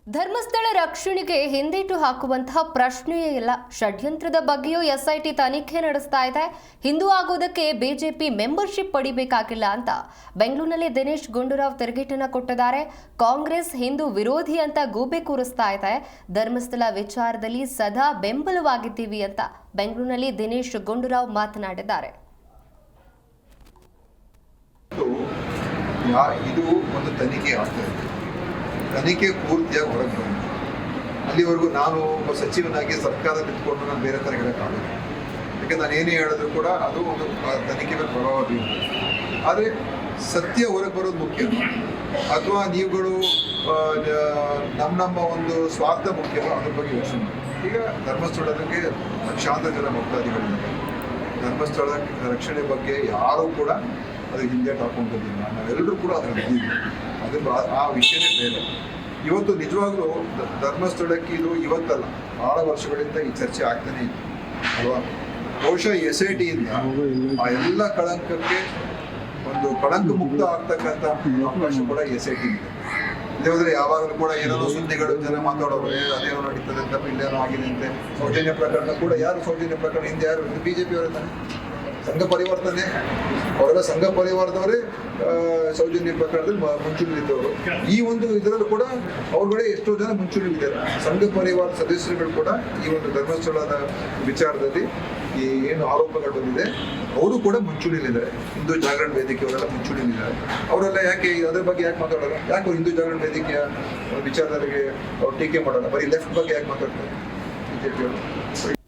ಧರ್ಮಸ್ಥಳ ರಕ್ಷಣೆಗೆ ಹಿಂದೇಟು ಹಾಕುವಂತಹ ಪ್ರಶ್ನೆಯೇ ಇಲ್ಲ. ಷಡ್ಯಂತ್ರದ ಬಗ್ಗೆಯೂ ಎಸ್ಐಟಿ ತನಿಖೆ ನಡೆಸ್ತಾ ಇದೆ. ಹಿಂದೂ ಆಗೋದಕ್ಕೆ ಬಿಜೆಪಿ ಮೆಂಬರ್ಶಿಪ್ ಪಡಿಬೇಕಾಗಿಲ್ಲ ಅಂತ ಬೆಂಗಳೂರಿನಲ್ಲಿ ದಿನೇಶ್ ಗುಂಡೂರಾವ್ ತಿರುಗೇಟನ್ನ ಕೊಟ್ಟಿದ್ದಾರೆ. ಕಾಂಗ್ರೆಸ್ ಹಿಂದೂ ವಿರೋಧಿ ಅಂತ ಗೂಬೆ ಕೂರಿಸ್ತಾ ಇದೆ. ಧರ್ಮಸ್ಥಳ ವಿಚಾರದಲ್ಲಿ ಸದಾ ಬೆಂಬಲವಾಗಿದ್ದೀವಿ ಅಂತ ಬೆಂಗಳೂರಿನಲ್ಲಿ ದಿನೇಶ್ ಗುಂಡೂರಾವ್ ಮಾತನಾಡಿದ್ದಾರೆ. ಇದು ಒಂದು ತನಿಖೆ ಆಗ್ತಾ ಇದೆ. ತನಿಖೆ ಪೂರ್ತಿಯಾಗಿ ಹೊರಗೆ ಬಂದು ಅಲ್ಲಿವರೆಗೂ ನಾನು ಒಬ್ಬ ಸಚಿವನಾಗಿ ಸರ್ಕಾರದಲ್ಲಿ ಇಟ್ಕೊಂಡು ನಾನು ಬೇರೆ ಥರ ಹೇಳೋಕ್ಕಾಗಲ್ಲ. ಯಾಕೆ ನಾನು ಏನೇ ಹೇಳಿದ್ರು ಕೂಡ ಅದು ಒಂದು ತನಿಖೆ ಮೇಲೆ ಪ್ರಭಾವ ಬೀರುತ್ತೆ. ಆದರೆ ಸತ್ಯ ಹೊರಗೆ ಬರೋದು ಮುಖ್ಯ, ಅಥವಾ ನೀವುಗಳು ನಮ್ಮ ಒಂದು ಸ್ವಾರ್ಥ ಮುಖ್ಯವೋ ಅದ್ರ ಬಗ್ಗೆ ಯೋಚನೆ ಮಾಡಿ. ಈಗ ಧರ್ಮಸ್ಥಳಕ್ಕೆ ಲಕ್ಷಾಂತರ ಜನ ಭಕ್ತಾದಿಗಳಿದ್ದಾರೆ. ಧರ್ಮಸ್ಥಳ ರಕ್ಷಣೆ ಬಗ್ಗೆ ಯಾರೂ ಕೂಡ ಅದು ಹಿಂದೇಟು ಹಾಕೊಂಡು ಬಂದಿಲ್ಲ. ನಾವೆಲ್ಲರೂ ಕೂಡ ಅದರ ಇದ್ದೀವಿ. ಆ ವಿಷಯನೇ ಬೇರೆ. ಇವತ್ತು ನಿಜವಾಗ್ಲೂ ಧರ್ಮಸ್ಥಳಕ್ಕೆ ಇದು ಇವತ್ತಲ್ಲ, ಬಹಳ ವರ್ಷಗಳಿಂದ ಈ ಚರ್ಚೆ ಆಗ್ತಾನೆ ಇತ್ತು ಅಲ್ವಾ. ಬಹುಶಃ SITಯಿಂದ ಆ ಎಲ್ಲ ಕಳಂಕಕ್ಕೆ ಒಂದು ಕಳಂಕ ಮುಕ್ತ ಆಗ್ತಕ್ಕಂಥ ಅವಕಾಶ ಕೂಡ SIT ಇದೆ. ಇಲ್ಲದ್ರೆ ಯಾವಾಗಲೂ ಕೂಡ ಏನೋ ಸುದ್ದಿಗಳು ಜನ ಮಾತಾಡೋರು, ಅದೇನೋ ನಡೀತದೆ ಅಂತ, ಇಲ್ಲೇನೋ ಆಗಿದೆ ಅಂತೆ. ಸೌಜನ್ಯ ಪ್ರಕರಣ ಕೂಡ ಯಾರು ಸೌಜನ್ಯ ಪ್ರಕರಣ ಹಿಂದೆ ಯಾರು BJP ಅವರೇ, ಸಂಘ ಪರಿವಾರದನ್ನೇ ಅವರೆಲ್ಲ ಸಂಘ ಪರಿವಾರದವರೇ ಸೌಜನ್ಯ ಪ್ರಕರಣದಲ್ಲಿ ಮುಂಚೂಣಿಲಿದ್ದವರು. ಈ ಒಂದು ಇದರಲ್ಲೂ ಕೂಡ ಅವ್ರುಗಳೇ ಎಷ್ಟೋ ಜನ ಮುಂಚೂಣಿಲಿದ್ದಾರೆ. ಸಂಘ ಪರಿವಾರ ಸದಸ್ಯರುಗಳು ಕೂಡ ಈ ಒಂದು ಧರ್ಮಸ್ಥಳದ ವಿಚಾರದಲ್ಲಿ ಈ ಏನು ಆರೋಪಗಳು ಬಂದಿದೆ ಅವರು ಕೂಡ ಮುಂಚೂಣಿಲಿದ್ದಾರೆ. ಹಿಂದೂ ಜಾಗರಣ ವೇದಿಕೆ ಅವರೆಲ್ಲ ಮುಂಚೂಣಿಲಿದ್ದಾರೆ. ಅವರೆಲ್ಲ ಯಾಕೆ ಅದ್ರ ಬಗ್ಗೆ ಯಾಕೆ ಮಾತಾಡೋಲ್ಲ? ಯಾಕೆ ಹಿಂದೂ ಜಾಗರಣ ವೇದಿಕೆಯ ವಿಚಾರದಲ್ಲಿ ಅವ್ರು ಟೀಕೆ ಮಾಡೋಲ್ಲ? ಬರೀ ಲೆಫ್ಟ್ ಬಗ್ಗೆ ಯಾಕೆ ಮಾತಾಡ್ತಾರೆ BJP ಅವರು?